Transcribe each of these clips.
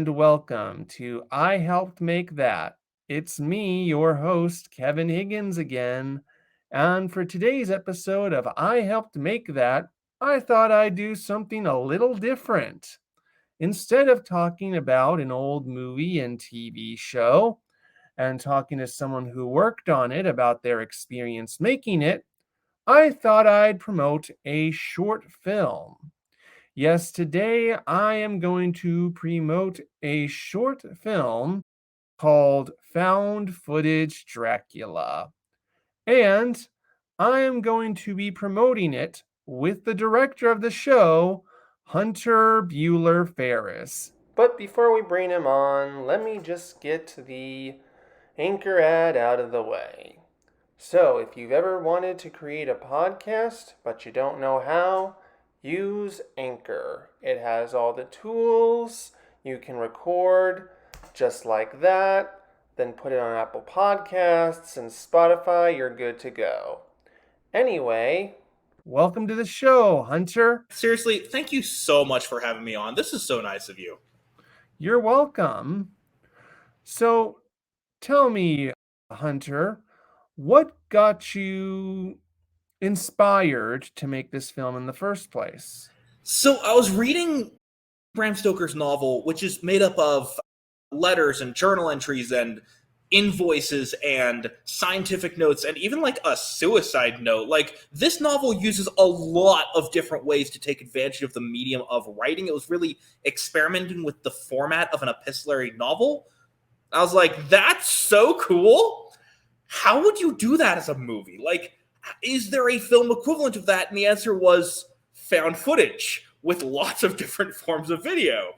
and welcome to I Helped Make That. It's me, your host, Kevin Higgins again. And for today's episode of I Helped Make That, I thought I'd do something a little different. Instead of talking about an old movie and TV show and talking to someone who worked on it about their experience making it, I thought I'd promote a short film. Yes, today I am going to promote a short film called Found Footage Dracula. And I am going to be promoting it with the director of the show, Hunter Bueller Faris. But before we bring him on, let me just get the anchor ad out of the way. So, if you've ever wanted to create a podcast but you don't know how, use Anchor. It has all the tools. You can record just like that, then put it on Apple Podcasts and Spotify. You're good to go. Anyway, welcome to the show, Hunter. Seriously, thank you so much for having me on. This is so nice of you. You're welcome. So, tell me, Hunter, what got you inspired to make this film in the first place? So I was reading Bram Stoker's novel, which is made up of letters and journal entries and invoices and scientific notes and even like a suicide note. Like, this novel uses a lot of different ways to take advantage of the medium of writing. It was really experimenting with the format of an epistolary novel. I was like, that's so cool. How would you do that as a movie? Like, is there a film equivalent of that? And the answer was found footage with lots of different forms of video.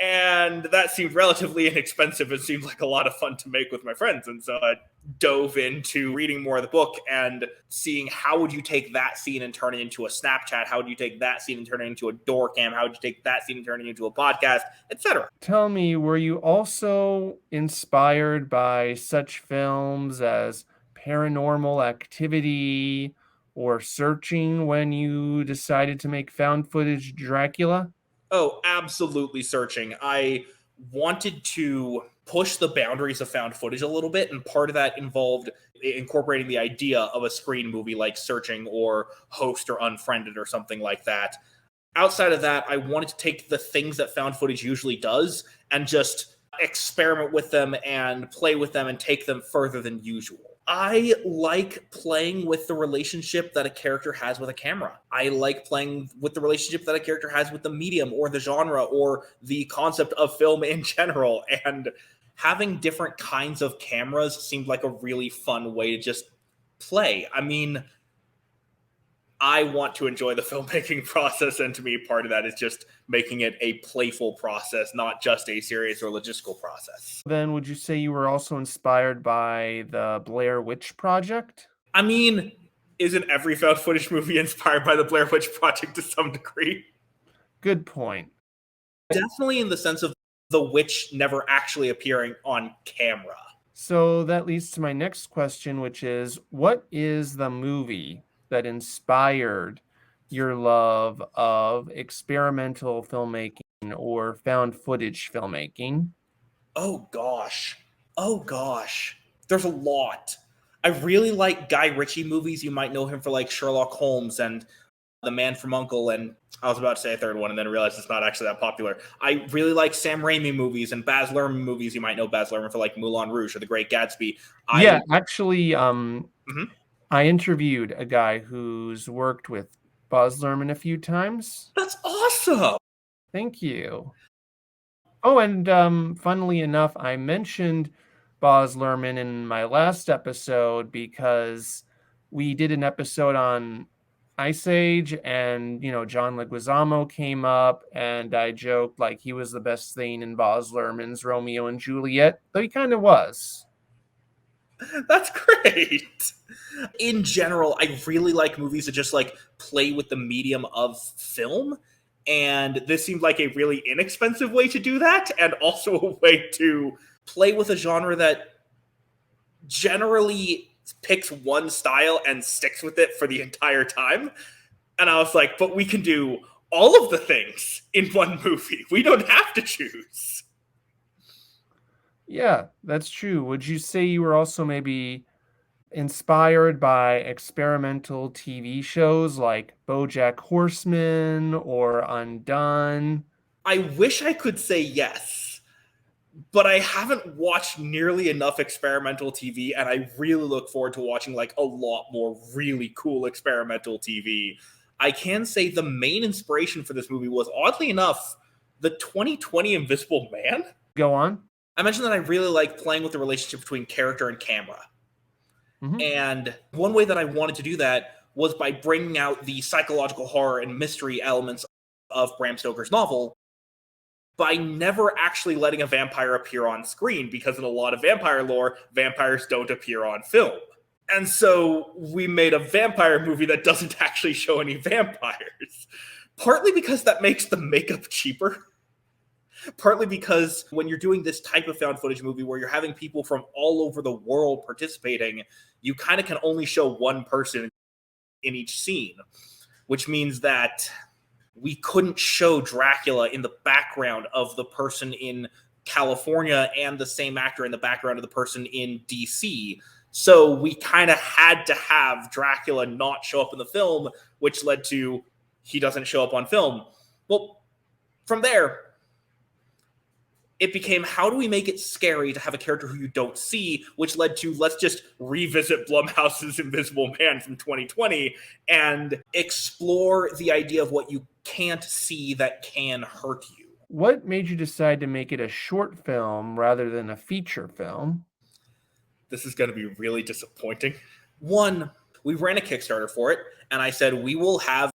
And that seemed relatively inexpensive. It seemed like a lot of fun to make with my friends. And so I dove into reading more of the book and seeing how would you take that scene and turn it into a Snapchat? How would you take that scene and turn it into a door cam? How would you take that scene and turn it into a podcast, etc.? Tell me, were you also inspired by such films as Paranormal Activity or Searching when you decided to make found footage Dracula? Oh, absolutely Searching. I wanted to push the boundaries of found footage a little bit, and part of that involved incorporating the idea of a screen movie like Searching or Host or Unfriended or something like that. Outside of that, I wanted to take the things that found footage usually does and just experiment with them and play with them and take them further than usual. I like playing with the relationship that a character has with a camera. I like playing with the relationship that a character has with the medium or the genre or the concept of film in general. And having different kinds of cameras seemed like a really fun way to just play. I mean, I want to enjoy the filmmaking process, and to me, part of that is just making it a playful process, not just a serious or logistical process. Then would you say you were also inspired by the Blair Witch Project? I mean, isn't every found footage movie inspired by the Blair Witch Project to some degree? Good point. Definitely in the sense of the witch never actually appearing on camera. So that leads to my next question, which is, what is the movie that inspired your love of experimental filmmaking or found footage filmmaking? Oh gosh. There's a lot. I really like Guy Ritchie movies. You might know him for like Sherlock Holmes and The Man from U.N.C.L.E. and I was about to say a third one and then realized it's not actually that popular. I really like Sam Raimi movies and Baz Luhrmann movies. You might know Baz Luhrmann for like Moulin Rouge or The Great Gatsby. Actually, I interviewed a guy who's worked with Baz Luhrmann a few times. That's awesome. Thank you. Oh, and funnily enough, I mentioned Baz Luhrmann in my last episode because we did an episode on Ice Age, and John Leguizamo came up, and I joked like he was the best thing in Baz Luhrmann's Romeo and Juliet, though he kind of was. That's great. In general, I really like movies that just like play with the medium of film. And this seemed like a really inexpensive way to do that, and also a way to play with a genre that generally picks one style and sticks with it for the entire time. And I was like, but we can do all of the things in one movie. We don't have to choose. Yeah, that's true. Would you say you were also maybe inspired by experimental TV shows like BoJack Horseman or Undone? I wish I could say yes, but I haven't watched nearly enough experimental TV, and I really look forward to watching like a lot more really cool experimental TV. I can say the main inspiration for this movie was, oddly enough, the 2020 Invisible Man. Go on. I mentioned that I really like playing with the relationship between character and camera. Mhm. And one way that I wanted to do that was by bringing out the psychological horror and mystery elements of Bram Stoker's novel by never actually letting a vampire appear on screen, because in a lot of vampire lore, vampires don't appear on film. And so we made a vampire movie that doesn't actually show any vampires. Partly because that makes the makeup cheaper. Partly because when you're doing this type of found footage movie where you're having people from all over the world participating, you kind of can only show one person in each scene, which means that we couldn't show Dracula in the background of the person in California and the same actor in the background of the person in DC. So we kind of had to have Dracula not show up in the film, which led to he doesn't show up on film. Well, from there, it became, how do we make it scary to have a character who you don't see, which led to, let's just revisit Blumhouse's Invisible Man from 2020 and explore the idea of what you can't see that can hurt you. What made you decide to make it a short film rather than a feature film? This is going to be really disappointing. One, we ran a Kickstarter for it, and I said, we will have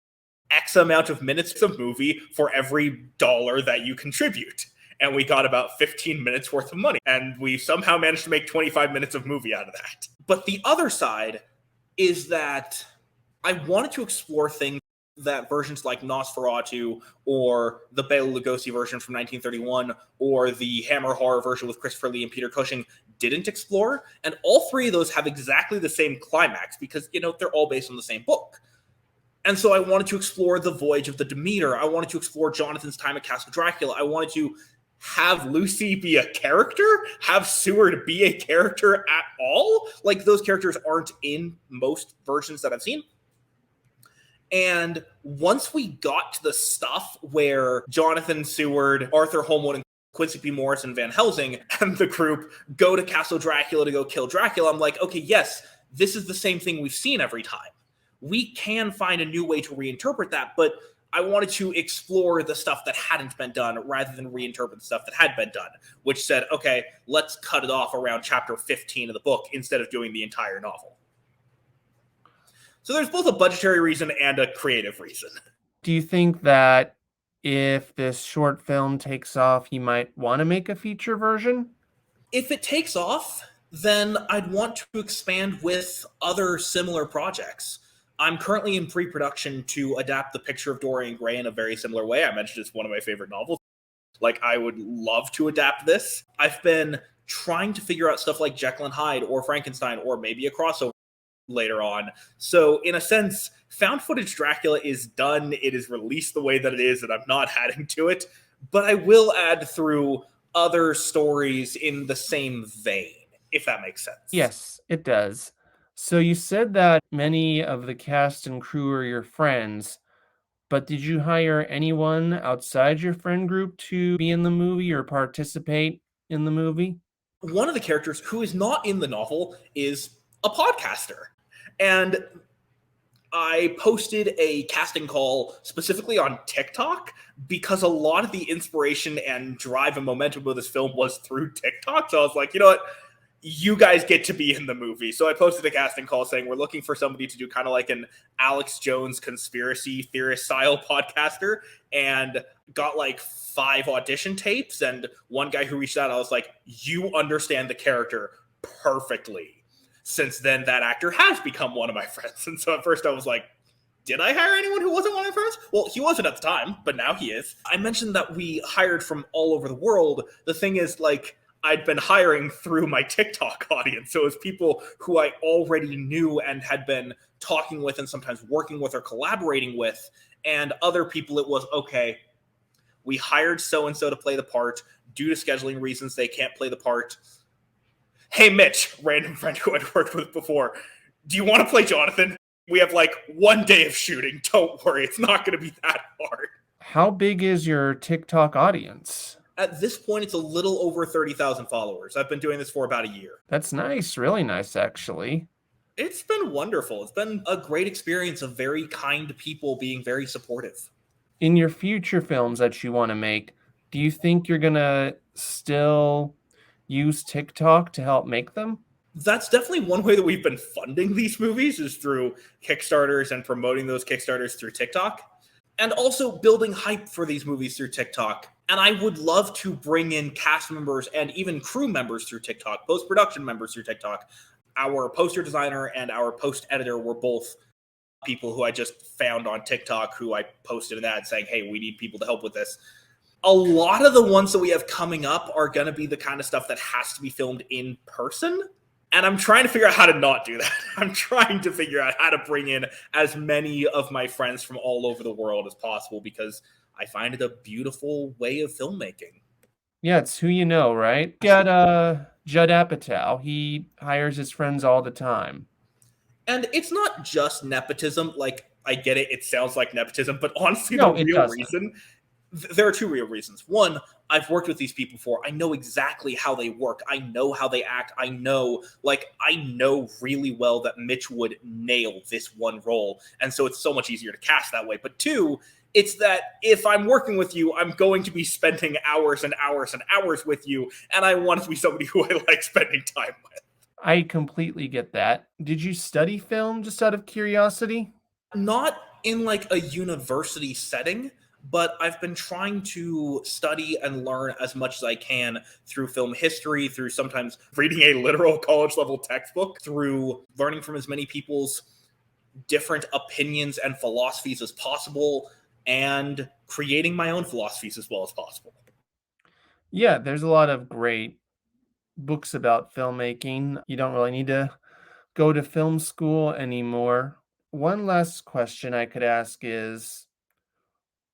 X amount of minutes of movie for every dollar that you contribute. And we got about 15 minutes worth of money. And we somehow managed to make 25 minutes of movie out of that. But the other side is that I wanted to explore things that versions like Nosferatu or the Bela Lugosi version from 1931 or the Hammer horror version with Christopher Lee and Peter Cushing didn't explore. And all three of those have exactly the same climax because, they're all based on the same book. And so I wanted to explore the voyage of the Demeter. I wanted to explore Jonathan's time at Castle Dracula. I wanted to have Lucy be a character, have Seward be a character at all. Like, those characters aren't in most versions that I've seen. And once we got to the stuff where Jonathan Seward, Arthur Holmwood, and Quincy P. Morris and Van Helsing and the group go to Castle Dracula to go kill Dracula, I'm like, okay, yes, this is the same thing we've seen every time. We can find a new way to reinterpret that, but I wanted to explore the stuff that hadn't been done rather than reinterpret the stuff that had been done, which said, okay, let's cut it off around chapter 15 of the book instead of doing the entire novel. So there's both a budgetary reason and a creative reason. Do you think that if this short film takes off, you might want to make a feature version? If it takes off, then I'd want to expand with other similar projects. I'm currently in pre-production to adapt The Picture of Dorian Gray in a very similar way. I mentioned it's one of my favorite novels. Like, I would love to adapt this. I've been trying to figure out stuff like Jekyll and Hyde or Frankenstein or maybe a crossover later on. So in a sense, found footage Dracula is done. It is released the way that it is, and I'm not adding to it. But I will add through other stories in the same vein, if that makes sense. Yes, it does. So you said that many of the cast and crew are your friends, but did you hire anyone outside your friend group to be in the movie or participate in the movie? One of the characters who is not in the novel is a podcaster. And I posted a casting call specifically on TikTok because a lot of the inspiration and drive and momentum of this film was through TikTok. So I was like, you know what? You guys get to be in the movie. So I posted a casting call saying we're looking for somebody to do kind of like an Alex Jones conspiracy theorist style podcaster, and got like 5 audition tapes. And one guy who reached out, I was like, you understand the character perfectly. Since then, that actor has become one of my friends. And so at first I was like, did I hire anyone who wasn't one of my friends? Well, he wasn't at the time, but now he is. I mentioned that we hired from all over the world. The thing is, like, I'd been hiring through my TikTok audience. So it was people who I already knew and had been talking with and sometimes working with or collaborating with. And other people, it was, okay, We hired so and so to play the part. Due to scheduling reasons, they can't play the part. Hey, Mitch, random friend who I'd worked with before, do you want to play Jonathan? We have like 1 day of shooting. Don't worry, it's not going to be that hard. How big is your TikTok audience? At this point, it's a little over 30,000 followers. I've been doing this for about a year. That's nice, really nice, actually. It's been wonderful. It's been a great experience of very kind people being very supportive. In your future films that you want to make, do you think you're going to still use TikTok to help make them? That's definitely one way that we've been funding these movies is through Kickstarters and promoting those Kickstarters through TikTok, and also building hype for these movies through TikTok. And I would love to bring in cast members and even crew members through TikTok, post-production members through TikTok. Our poster designer and our post editor were both people who I just found on TikTok who I posted an ad saying, hey, we need people to help with this. A lot of the ones that we have coming up are going to be the kind of stuff that has to be filmed in person. And I'm trying to figure out how to not do that. I'm trying to figure out how to bring in as many of my friends from all over the world as possible because I find it a beautiful way of filmmaking. Yeah, it's who you know, right? Got Judd Apatow. He hires his friends all the time. And it's not just nepotism. Like, I get it. It sounds like nepotism. But honestly, No, the it real doesn't. reason, there are two real reasons. One, I've worked with these people before. I know exactly how they work. I know how they act. I know really well that Mitch would nail this one role. And so it's so much easier to cast that way. But two, it's that if I'm working with you, I'm going to be spending hours and hours and hours with you. And I want to be somebody who I like spending time with. I completely get that. Did you study film just out of curiosity? Not in like a university setting, but I've been trying to study and learn as much as I can through film history, through sometimes reading a literal college level textbook, through learning from as many people's different opinions and philosophies as possible, and creating my own philosophies as well as possible. Yeah, there's a lot of great books about filmmaking. You don't really need to go to film school anymore. One last question I could ask is,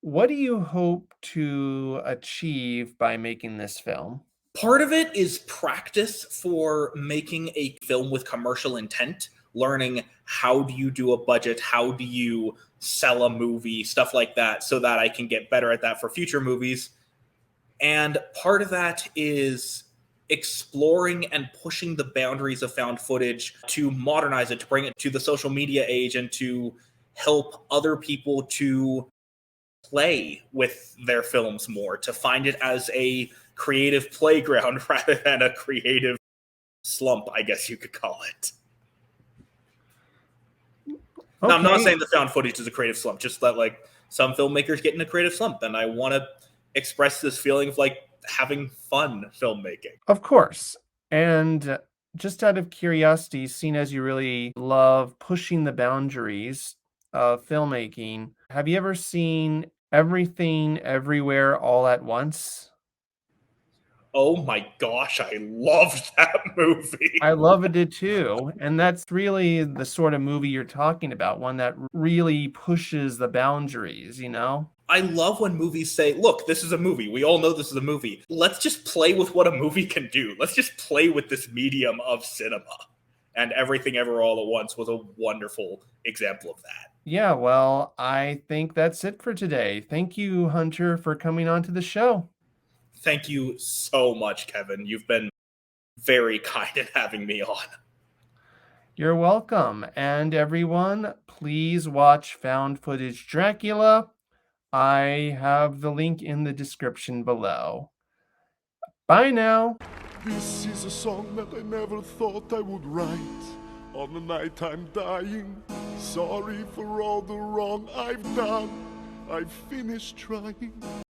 what do you hope to achieve by making this film? Part of it is practice for making a film with commercial intent, learning how do you do a budget, how do you sell a movie, stuff like that, so that I can get better at that for future movies. And part of that is exploring and pushing the boundaries of found footage to modernize it, to bring it to the social media age, and to help other people to play with their films more, to find it as a creative playground rather than a creative slump, I guess you could call it. Okay. Now, I'm not saying the found footage is a creative slump, just that like some filmmakers get in a creative slump, and I want to express this feeling of like having fun filmmaking. Of course. And just out of curiosity, seeing as you really love pushing the boundaries of filmmaking, have you ever seen Everything Everywhere All at Once? Oh my gosh, I loved that movie. I loved it too. And that's really the sort of movie you're talking about, one that really pushes the boundaries, you know? I love when movies say, look, this is a movie. We all know this is a movie. Let's just play with what a movie can do. Let's just play with this medium of cinema. And Everything Ever All at Once was a wonderful example of that. Yeah, well, I think that's it for today. Thank you, Hunter, for coming on to the show. Thank you so much, Kevin. You've been very kind in having me on. You're welcome. And everyone, please watch Found Footage Dracula. I have the link in the description below. Bye now. This is a song that I never thought I would write. On the night I'm dying, sorry for all the wrong I've done. I've finished trying.